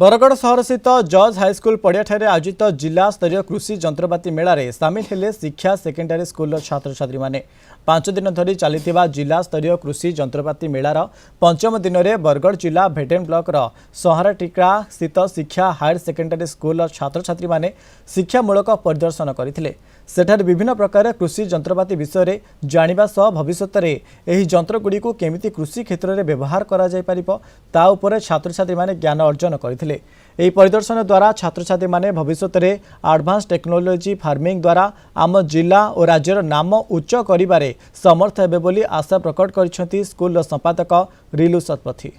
बरगढ़ सहर स्थित जज हाईस्कल पड़ियाठारे आयोजित जिला स्तरीय कृषि जंत्रपाति मेला रे सामिल हेले शिक्षा सेकेंडरी स्कूल छात्र छात्री माने 5 दिन धरी चलिथिबा जिला स्तरीय कृषि जंत्रपाति मेलार पंचम दिन में बरगढ़ जिला भेटेन ब्लॉक सहाराटिका स्थित शिक्षा हायर सेकेंडरी स्कूल छात्र छात्री माने शिक्षामूलक परिदर्शन करथिले। सेठारे विभिन्न प्रकार कृषि जंत्रपाति विषय में जानिबा सह भविष्य में यह जंत्रगुड़ी को केमिति कृषि क्षेत्र में व्यवहार करा जाय परिबो ता उपरे छात्र छात्री माने ज्ञान अर्जन करथिले। एही परिदर्शन द्वारा छात्र छात्री माने भविष्य में एडवांस टेक्नोलोजी फार्मिंग द्वारा आम जिला और राज्यर नाम उच्च करिबारे समर्थ हेबे बोली आशा प्रकट करिसेंती स्कूल संपादक रिलु शतपथी।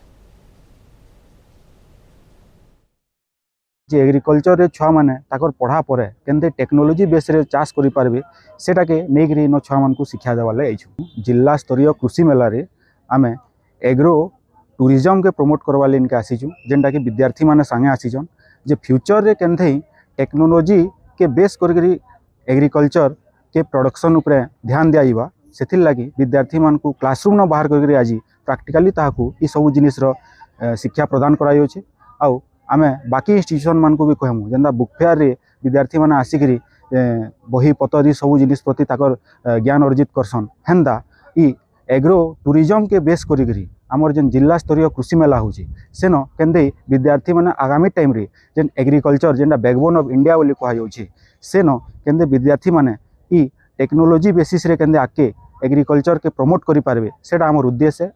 जे एग्रीकल्चर रे छुआ माने ताकर पढ़ा परे केनते टेक्नोलोजी बेस रे चाष करि पारबे सेटा के नेगरी न छुआ मान को शिक्षा देवा ले आइछु। जिला स्तरीय कृषि मेला रे आमे एग्रो टूरिज्म के प्रमोट करवा ले इनके आसीछु, जेनटा कि विद्यार्थी माने संगे आसीछन जे फ्यूचर रे केनते टेक्नोलोजी के बेस करकरी एग्रीकल्चर के प्रोडक्शन उपरे ध्यान दियाइबा सेथिल लागि विद्यार्थी मान को क्लासरूम न बाहर करकरी आज प्रैक्टिकली ताहाकू ई सब जिनिस रो शिक्षा प्रदान करायो छे। आउ आमे बाकी इंस्टीट्यूशन मान को भी कहमु जेंदा बुक फेयर रे विद्यार्थी माने आसिकरी बही पतरी सब जिनिस प्रति ताकर ज्ञान अर्जित करसन हेंदा ई एग्रो टूरिज्म के बेस करी आमर जेन जिला स्तरीय कृषि मेला होची सेनो केंदे विद्यार्थी माने आगामी टाइम रे जेन एग्रीकल्चर जेंदा बैकबोन ऑफ इंडिया बोली कहा जाउची सेनो केंदे विद्यार्थी माने ई टेक्नोलोजी बेसिस रे केंदे आके एग्रीकल्चर के प्रमोट करि पारबे सेटा हमर उद्देश्य है।